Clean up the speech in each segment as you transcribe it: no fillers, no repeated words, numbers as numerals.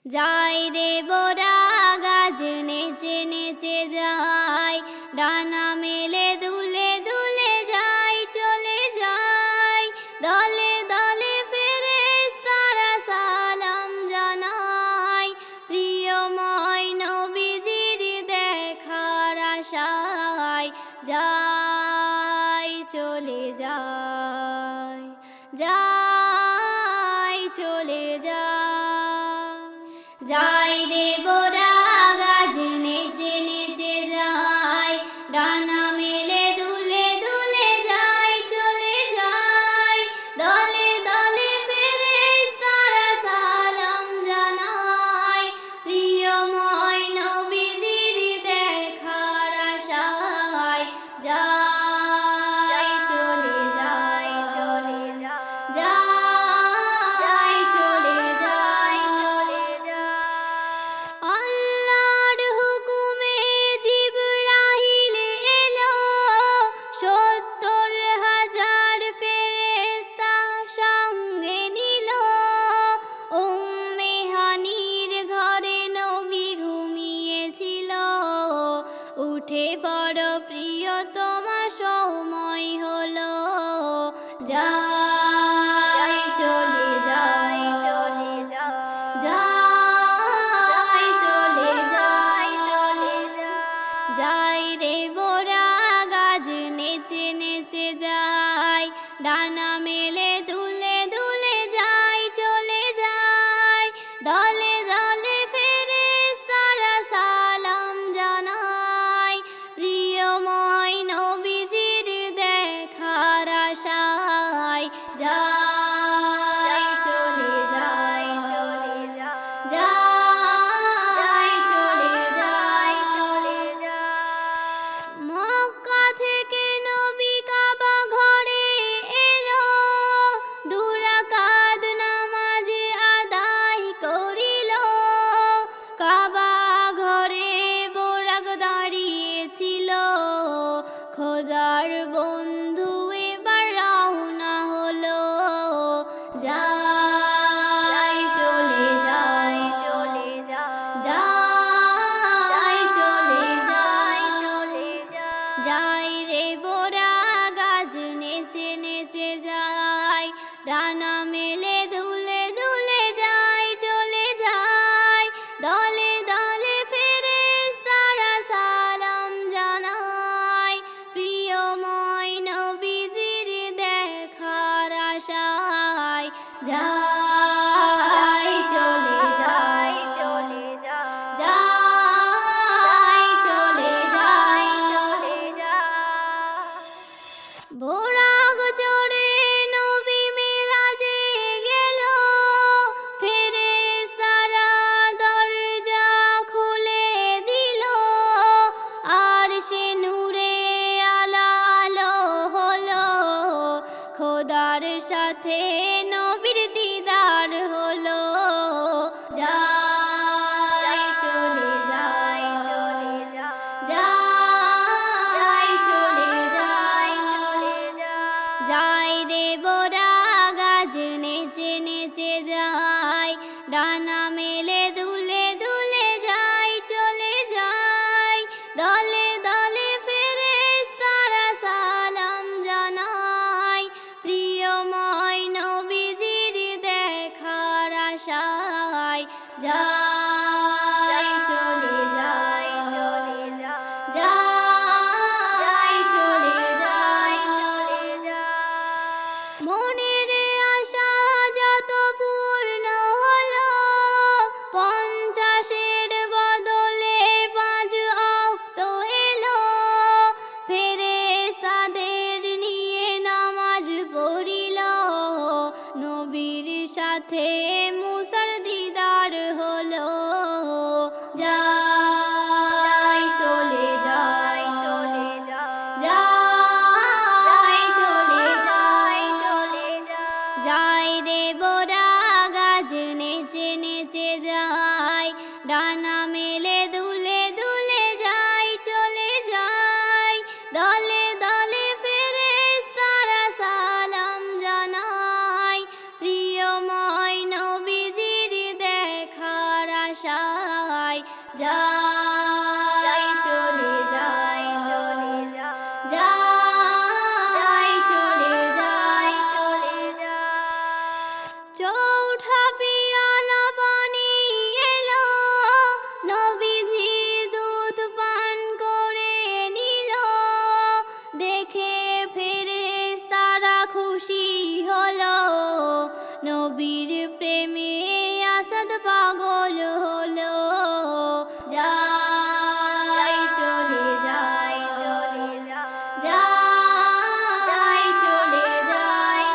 যাই রে বোরা গাছ নেচে নেচে যায়, ডানা মেলে দুলে দুলে যায়, চলে যায় দলে দলে ফেরেশতারা সালাম জানায়, প্রিয়ময় নবীজির দেখার আশায় যাই চলে যায়, যাই চলে যায়। যাই রে বোরা গাছ নেচে নেচে যায়, ডানা মেলে দুলে দুলে যায়, চলে যায় দলে দলে ফেরেশতারা সালাম জানায়, প্রিয়ময় নবীজির দেখার আশায় যাই চলে যায়, চলে যায়, যাই চলে যায়, চলে যায়। আল্লাহর হুকুমে জিবরাইল এলো, ৭০,০০০ ফেরেশতা সঙ্গে নিল, উম্মে হানির ঘরে নবী ঘুমিয়েছিল, উঠে পড়ো প্রিয়তমা সময় হলো, যাই চলে যায়, চলে যায়, চলে যায়, চলে যায়। যাই রে বোরা গাছ নেচে নেচে যায়, ডানা মেলে দুলে দুলে যায়, চলে যায় দলে দলে ফেরেশতারা সালাম জানায়, প্রিয়ময় নবীজির দেখার আশায় যাই চলে যায়, চলে যায়, চলে যায়, চলে যায়। মক্কা থেকে নবী কাবা ঘরে এলো, ২ রাকাত নামাজ আদায় করিল, কাবা ঘরে বোরাক দাঁড়িয়েছিল, খোদার বন্ধু এবার রওনা হলো, যাই চলে যায়, চলে যায়, চলে যায়, চলে যায়। যাই রে বোরা গাছ নেচে নেচে যায়, ডানা মেলে দুলে দুলে যায়, চলে যায় দলে দলে ফেরেশতারা সালাম জানায়, প্রিয়ময় নবীজির দেখার আশায় যাই চলে যায়, চলে যায়, চলে যায়, চলে যায়। বোরাক চড়ে নবী মেরাজে গেল, ফেরেশতারা দরজা খুলে দিল, আর সে নূরে আলো আলো হলো, খোদার সাথে নবীর দিদার হলো, যাই চলে যায়, যাই চলে যায়, চলে যায়। যাই রে বোরা গাছ নেচে নেচে যায়, ডানা মেলে দুলে দুলে যায়, চলে যায় দলে দলে ফেরেশতারা সালাম জানায়, প্রিয়ময় নবীজির দেখার আশায় যাই চলে যায়, যাই চলে যায়, চলে যায়। মনের আশা যত পূর্ণ হলো, ৫০-এর বদলে ৫ ওয়াক্ত এলো, ফেরেশতাদের নিয়ে নামাজ পড়িল, নবীর সাথে মুসার দিদার হলো, আশায় যাই চলে যাই যাই চলে যাই চৌঠা পিয়ালা পানি এলো নবীজি দুধ পান করে নিল দেখে ফেরেশতারা খুশি হলো নবীর প্রেমে আসাদ পাগল হলো যাই চলে যাই যাই চলে যাই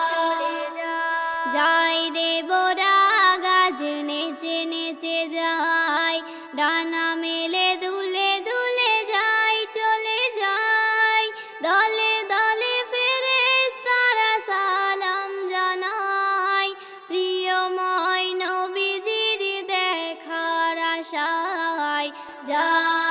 যাই রে বোরা গাছ নেচে নেচে যাই ডানা মেলে দুলে দুলে যাই চলে যাই দলে দলে ফেরেশতারা সালাম জানাই প্রিয়ময় নবীজির দেখার আশায় যাই